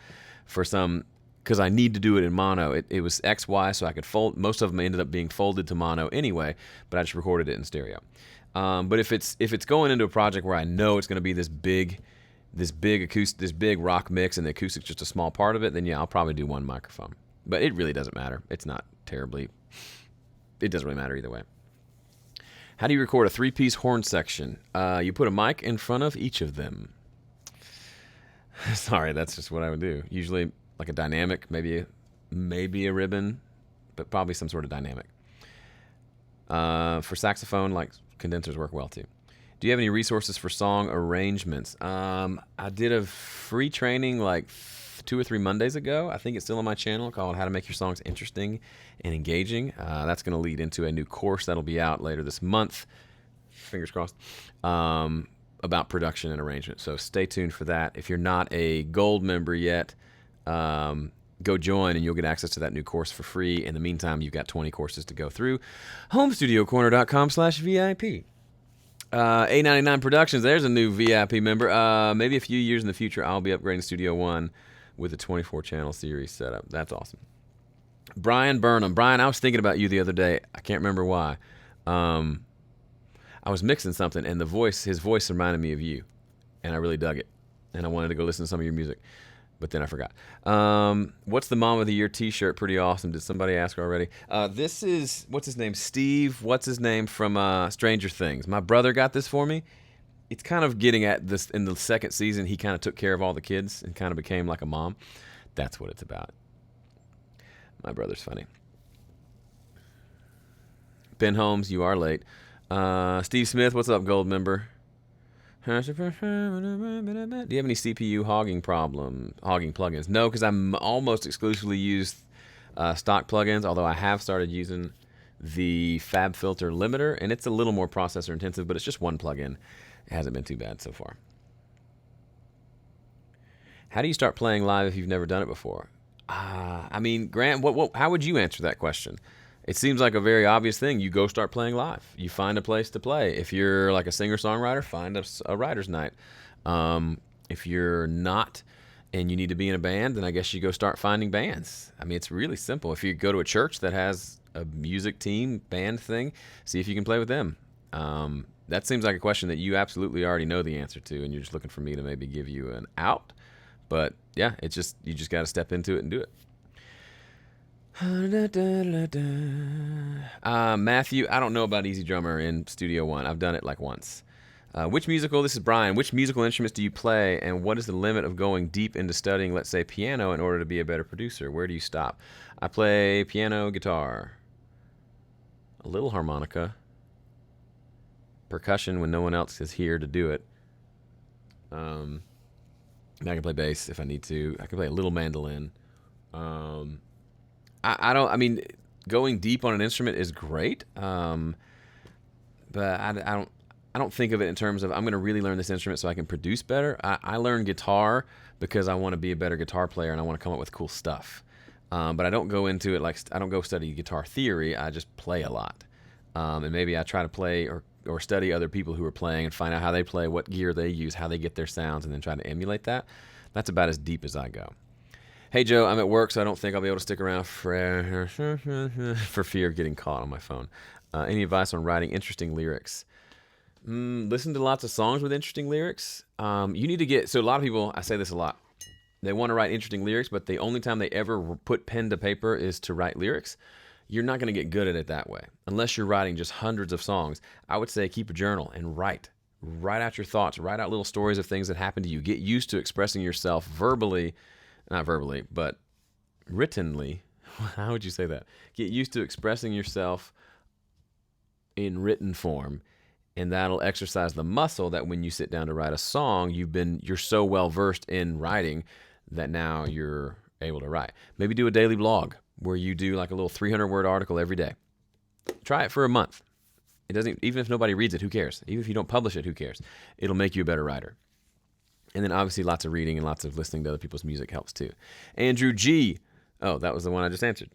because I need to do it in mono. It was XY, so I could fold. Most of them ended up being folded to mono anyway, but I just recorded it in stereo. But if it's going into a project where I know it's going to be this big rock mix and the acoustic's just a small part of it, then yeah, I'll probably do one microphone. But it really doesn't matter. It doesn't really matter either way. How do you record a 3-piece horn section? You put a mic in front of each of them. Sorry, that's just what I would do. Usually like a dynamic, maybe a ribbon, but probably some sort of dynamic. For saxophone, like condensers work well too. Do you have any resources for song arrangements? I did a free training like 2 or 3 Mondays ago. I think it's still on my channel, called How to Make Your Songs Interesting and Engaging. That's going to lead into a new course that'll be out later this month, fingers crossed, about production and arrangement. So stay tuned for that. If you're not a gold member yet, go join and you'll get access to that new course for free. In the meantime, you've got 20 courses to go through. HomestudioCorner.com/VIP. $8.99 Productions, there's a new VIP member. Maybe a few years in the future, I'll be upgrading Studio One with a 24-channel series setup. That's awesome. Brian Burnham. Brian, I was thinking about you the other day. I can't remember why. I was mixing something, and his voice reminded me of you, and I really dug it. And I wanted to go listen to some of your music. But then I forgot. What's the Mom of the Year t-shirt? Pretty awesome. Did somebody ask already? This is, what's his name? Steve, what's his name from Stranger Things. My brother got this for me. It's kind of getting at this, in the second season, he kind of took care of all the kids and kind of became like a mom. That's what it's about. My brother's funny. Ben Holmes, you are late. Steve Smith, what's up, gold member? Do you have any CPU hogging plugins? No, because I'm almost exclusively use stock plugins, although I have started using the FabFilter limiter, and it's a little more processor intensive, but it's just one plugin. It hasn't been too bad so far. How do you start playing live if you've never done it before? I mean, Grant, how would you answer that question? It seems like a very obvious thing. You go start playing live. You find a place to play. If you're like a singer-songwriter, find a writer's night. If you're not and you need to be in a band, then I guess you go start finding bands. I mean, it's really simple. If you go to a church that has a music team, band thing, see if you can play with them. That seems like a question that you absolutely already know the answer to, and you're just looking for me to maybe give you an out. But yeah, you just got to step into it and do it. Matthew, I don't know about Easy Drummer in Studio One. I've done it like once. This is Brian, which musical instruments do you play, and what is the limit of going deep into studying, let's say, piano in order to be a better producer? Where do you stop? I play piano, guitar, a little harmonica, percussion when no one else is here to do it. I can play bass if I need to. I can play a little mandolin. I mean, going deep on an instrument is great, but I don't think of it in terms of I'm going to really learn this instrument so I can produce better. I learn guitar because I want to be a better guitar player and I want to come up with cool stuff. But I don't go into it like I don't go study guitar theory. I just play a lot, and maybe I try to play or study other people who are playing and find out how they play, what gear they use, how they get their sounds, and then try to emulate that. That's about as deep as I go. Hey, Joe, I'm at work, so I don't think I'll be able to stick around for fear of getting caught on my phone. Any advice on writing interesting lyrics? Listen to lots of songs with interesting lyrics. You need to get... So a lot of people, I say this a lot, they want to write interesting lyrics, but the only time they ever put pen to paper is to write lyrics. You're not going to get good at it that way. Unless you're writing just hundreds of songs, I would say keep a journal and write. Write out your thoughts. Write out little stories of things that happened to you. Get used to expressing yourself verbally, not verbally, but writtenly. How would you say that? Get used to expressing yourself in written form, and that'll exercise the muscle that when you sit down to write a song, you're so well versed in writing that now you're able to write. Maybe do a daily blog where you do like a little 300-word article every day. Try it for a month. It doesn't, even if nobody reads it, who cares? Even if you don't publish it, who cares? It'll make you a better writer. And then obviously lots of reading and lots of listening to other people's music helps too. Andrew G. Oh, that was the one I just answered.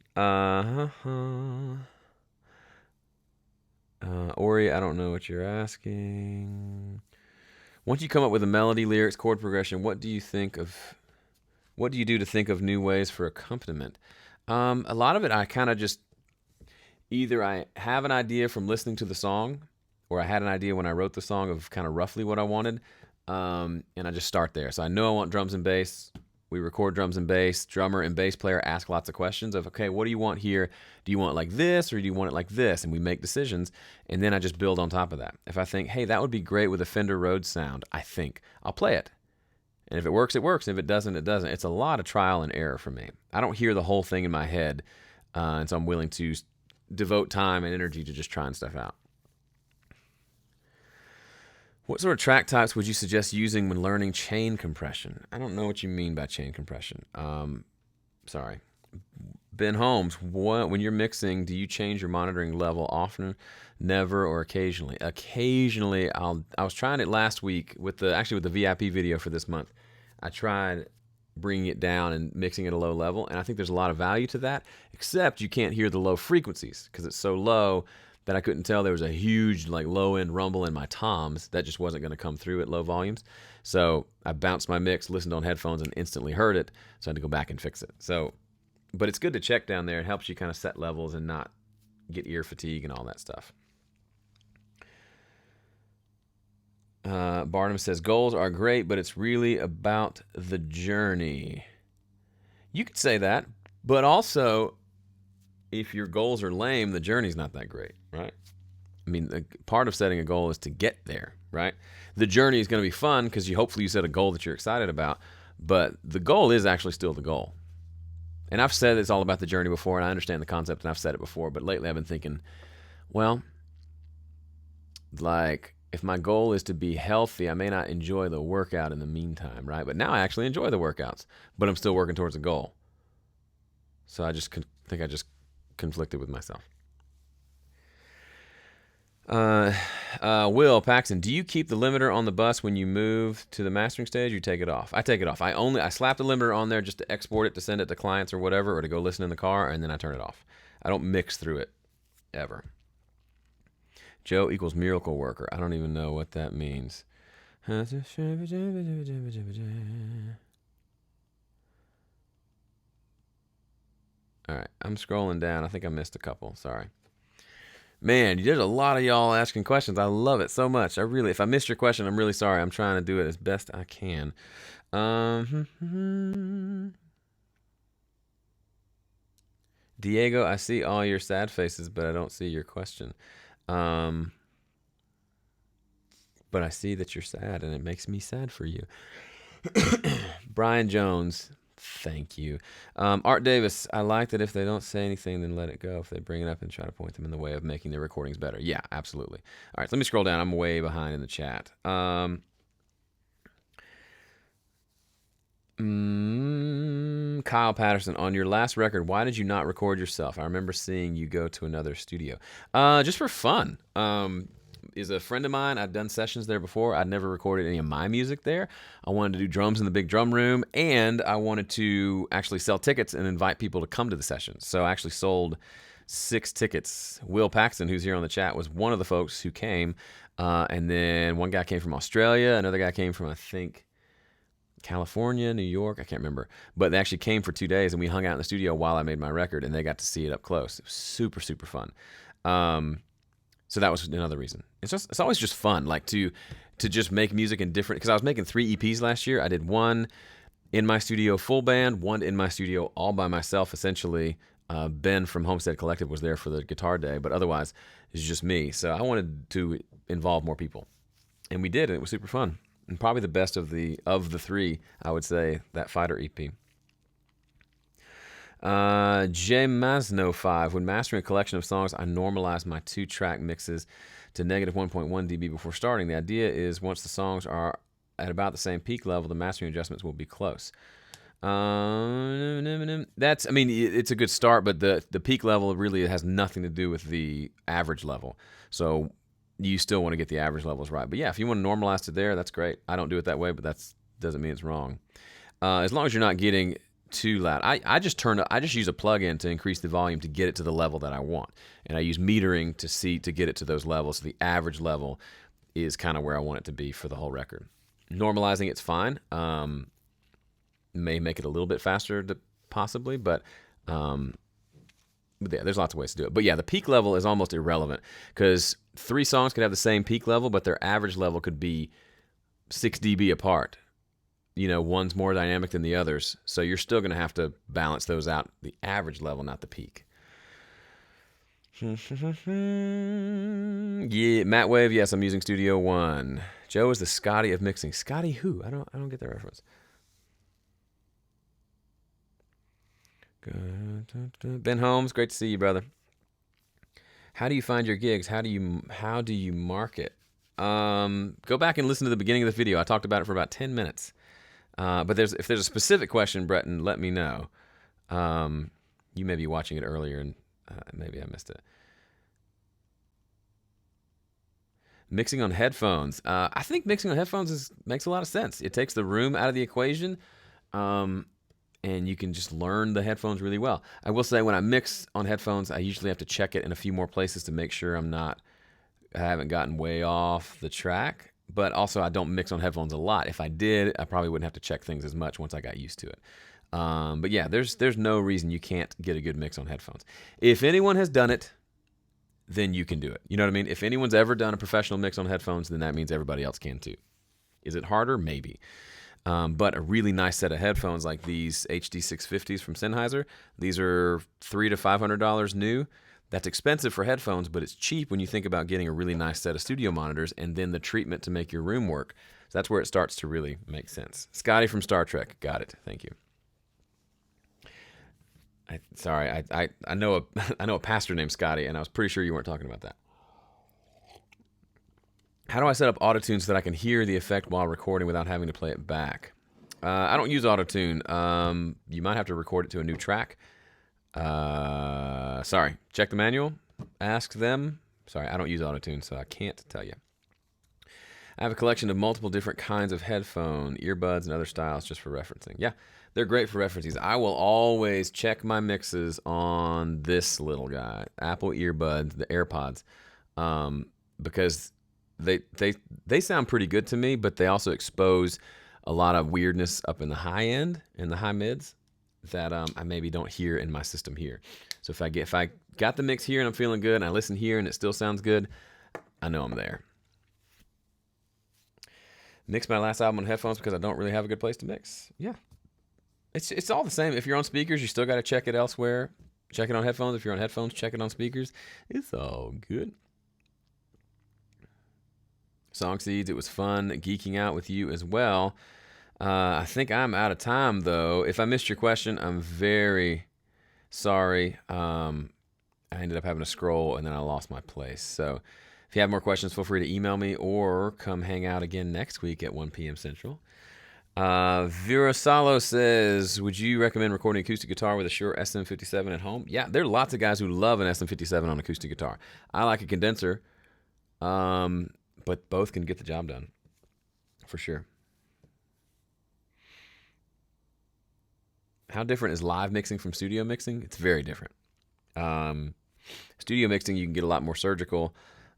Ori, I don't know what you're asking. Once you come up with a melody, lyrics, chord progression, what do you do to think of new ways for accompaniment? A lot of it I kind of just, either I have an idea from listening to the song, or I had an idea when I wrote the song of kind of roughly what I wanted, and I just start there. So I know I want drums and bass. We record drums and bass. Drummer and bass player ask lots of questions of, okay, what do you want here? Do you want it like this, or do you want it like this? And we make decisions, and then I just build on top of that. If I think, hey, that would be great with a Fender Rhodes sound, I'll play it. And if it works, it works. If it doesn't, it doesn't. It's a lot of trial and error for me. I don't hear the whole thing in my head, and so I'm willing to devote time and energy to just trying stuff out. What sort of track types would you suggest using when learning chain compression? I don't know what you mean by chain compression. Sorry. Ben Holmes, when you're mixing, do you change your monitoring level often, never, or occasionally? Occasionally, I was trying it last week with the VIP video for this month. I tried bringing it down and mixing it at a low level, and I think there's a lot of value to that, except you can't hear the low frequencies because it's so low that I couldn't tell there was a huge low-end rumble in my toms that just wasn't going to come through at low volumes. So I bounced my mix, listened on headphones, and instantly heard it, so I had to go back and fix it. But it's good to check down there. It helps you kind of set levels and not get ear fatigue and all that stuff. Barnum says, goals are great, but it's really about the journey. You could say that, but also, if your goals are lame, the journey's not that great, right? I mean, part of setting a goal is to get there, right? The journey is going to be fun because hopefully you set a goal that you're excited about, but the goal is actually still the goal. And I've said it's all about the journey before, and I understand the concept, and I've said it before, but lately I've been thinking, well, if my goal is to be healthy, I may not enjoy the workout in the meantime, right? But now I actually enjoy the workouts, but I'm still working towards a goal. So I just think I just conflicted with myself. Will Paxton, do you keep the limiter on the bus when you move to the mastering stage? You take it off? I take it off. I slap the limiter on there just to export it, to send it to clients or whatever, or to go listen in the car, and then I turn it off. I don't mix through it ever. Joe equals miracle worker. I don't even know what that means. All right, I'm scrolling down. I think I missed a couple. Sorry. Man, there's a lot of y'all asking questions. I love it so much. If I missed your question, I'm really sorry. I'm trying to do it as best I can. Diego, I see all your sad faces, but I don't see your question. but I see that you're sad, and it makes me sad for you. Brian Jones, thank you. Art Davis, I like that if they don't say anything, then let it go. If they bring it up and try to point them in the way of making their recordings better. Yeah, absolutely. All right, let me scroll down. I'm way behind in the chat. Kyle Patterson, on your last record, why did you not record yourself? I remember seeing you go to another studio. Just for fun. Is a friend of mine. I'd done sessions there before. I'd never recorded any of my music there. I wanted to do drums in the big drum room, and I wanted to actually sell tickets and invite people to come to the sessions. So I actually sold 6 tickets. Will Paxton, who's here on the chat, was one of the folks who came. And then one guy came from Australia. Another guy came from, I think, California, New York, I can't remember. But they actually came for 2 days, and we hung out in the studio while I made my record, and they got to see it up close. It was super, super fun. So that was another reason. It's always just fun, like to just make music in different, because I was making 3 EPs last year. I did one in my studio full band, one in my studio all by myself, essentially. Ben from Homestead Collective was there for the guitar day, but otherwise it's just me. So I wanted to involve more people, and we did, and it was super fun. And probably the best of the 3, I would say, that Fighter EP. J Masno 5. When mastering a collection of songs, I normalize my 2-track mixes to negative 1.1 dB before starting. The idea is once the songs are at about the same peak level, the mastering adjustments will be close. It's a good start, but the peak level really has nothing to do with the average level. So you still want to get the average levels right. But yeah, if you want to normalize to there, that's great. I don't do it that way, but that doesn't mean it's wrong. As long as you're not getting too loud. I just use a plugin to increase the volume to get it to the level that I want. And I use metering to get it to those levels. So the average level is kind of where I want it to be for the whole record. Normalizing it's fine. May make it a little bit faster possibly, but yeah, there's lots of ways to do it. But yeah, the peak level is almost irrelevant because 3 songs could have the same peak level, but their average level could be 6 dB apart. One's more dynamic than the others, so you're still going to have to balance those out, the average level, not the peak. Yeah, Matt Wave, yes, I'm using Studio One. Joe is the Scotty of mixing. Scotty who? I don't get the reference. Ben Holmes, great to see you, brother. How do you find your gigs? How do you market? Go back and listen to the beginning of the video. I talked about it for about 10 minutes. But if there's a specific question, Breton, let me know. You may be watching it earlier, and maybe I missed it. Mixing on headphones. I think mixing on headphones makes a lot of sense. It takes the room out of the equation, and you can just learn the headphones really well. I will say when I mix on headphones, I usually have to check it in a few more places to make sure I haven't gotten way off the track. But also, I don't mix on headphones a lot. If I did, I probably wouldn't have to check things as much once I got used to it. But yeah, there's no reason you can't get a good mix on headphones. If anyone has done it, then you can do it. You know what I mean? If anyone's ever done a professional mix on headphones, then that means everybody else can too. Is it harder? Maybe. But a really nice set of headphones like these HD 650s from Sennheiser, these are $300 to $500 new. That's expensive for headphones, but it's cheap when you think about getting a really nice set of studio monitors and then the treatment to make your room work. So that's where it starts to really make sense. Scotty from Star Trek. Got it. Thank you. I know a pastor named Scotty, and I was pretty sure you weren't talking about that. How do I set up autotune so that I can hear the effect while recording without having to play it back? I don't use autotune. You might have to record it to a new track. Sorry, check the manual, ask them. Sorry, I don't use autotune, so I can't tell you. I have a collection of multiple different kinds of headphone, earbuds, and other styles just for referencing. Yeah, they're great for references. I will always check my mixes on this little guy, Apple earbuds, the AirPods, because they sound pretty good to me, but they also expose a lot of weirdness up in the high end, in the high mids, that I maybe don't hear in my system here. So if I got the mix here and I'm feeling good and I listen here and it still sounds good, I know I'm there. Mixed my last album on headphones because I don't really have a good place to mix. Yeah. It's all the same. If you're on speakers, you still got to check it elsewhere. Check it on headphones. If you're on headphones, check it on speakers. It's all good. Song Seeds, it was fun geeking out with you as well. I think I'm out of time, though. If I missed your question, I'm very sorry. I ended up having to scroll, and then I lost my place. So if you have more questions, feel free to email me or come hang out again next week at 1 p.m. Central. Vera Salo says, would you recommend recording acoustic guitar with a Shure SM57 at home? Yeah, there are lots of guys who love an SM57 on acoustic guitar. I like a condenser, but both can get the job done, for sure. How different is live mixing from studio mixing? It's very different. Studio mixing, you can get a lot more surgical.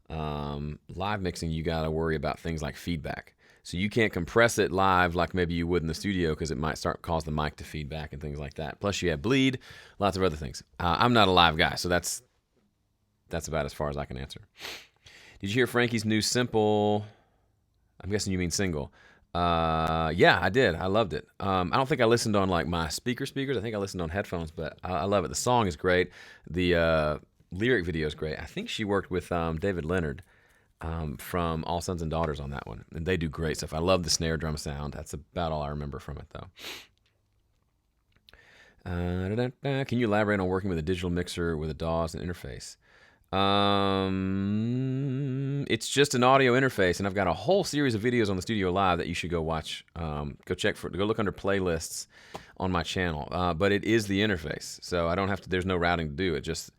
Live mixing, you got to worry about things like feedback. So you can't compress it live like maybe you would in the studio because it might cause the mic to feedback and things like that. Plus you have bleed, lots of other things. I'm not a live guy, so that's about as far as I can answer. Did you hear Frankie's new simple? I'm guessing you mean single. Yeah, I did. I loved it. I don't think I listened on like my speakers. I think I listened on headphones, but I love it. The song is great. The lyric video is great. I think she worked with David Leonard from All Sons and Daughters on that one, and they do great stuff. I love the snare drum sound. That's about all I remember from it, though. Can you elaborate on working with a digital mixer with a DAWs and interface? It's just an audio interface, and I've got a whole series of videos on the Studio Live that you should go watch. Go look under playlists on my channel. But it is the interface, so I don't have to. There's no routing to do it. Just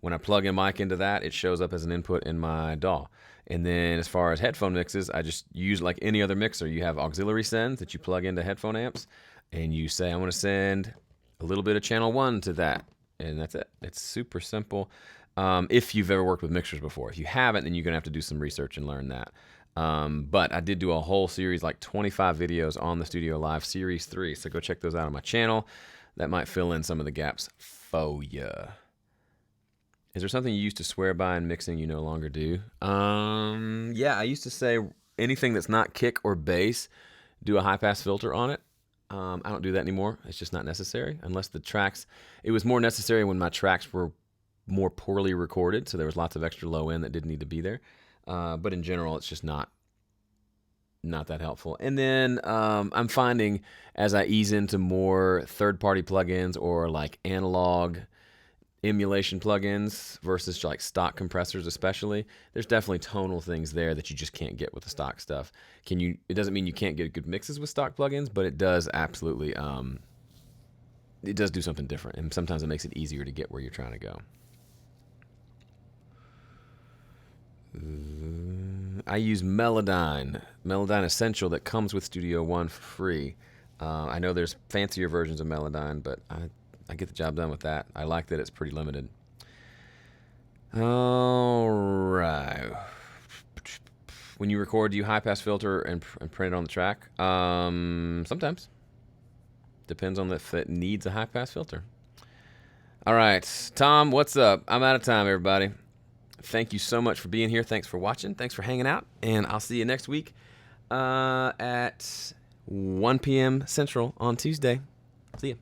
when I plug in mic into that, it shows up as an input in my DAW. And then as far as headphone mixes, I just use like any other mixer. You have auxiliary sends that you plug into headphone amps, and you say, I'm going to send a little bit of channel 1 to that, and that's it. It's super simple. If you've ever worked with mixers before. If you haven't, then you're going to have to do some research and learn that. But I did do a whole series, like 25 videos on the Studio Live Series 3, so go check those out on my channel. That might fill in some of the gaps for you. Is there something you used to swear by in mixing you no longer do? Yeah, I used to say anything that's not kick or bass, do a high-pass filter on it. I don't do that anymore. It's just not necessary unless the tracks... It was more necessary when my tracks were more poorly recorded, so there was lots of extra low end that didn't need to be there. But in general, it's just not that helpful. And then I'm finding as I ease into more third-party plugins or like analog emulation plugins versus like stock compressors especially, there's definitely tonal things there that you just can't get with the stock stuff. It doesn't mean you can't get good mixes with stock plugins, but it does absolutely it does do something different, and sometimes it makes it easier to get where you're trying to go. I use Melodyne Essential that comes with Studio One for free. I know there's fancier versions of Melodyne, but I get the job done with that. I like that it's pretty limited. All right. When you record, do you high-pass filter and print it on the track? Sometimes. Depends on if it needs a high-pass filter. All right. Tom, what's up? I'm out of time, everybody. Thank you so much for being here. Thanks for watching. Thanks for hanging out. And I'll see you next week at 1 p.m. Central on Tuesday. See ya.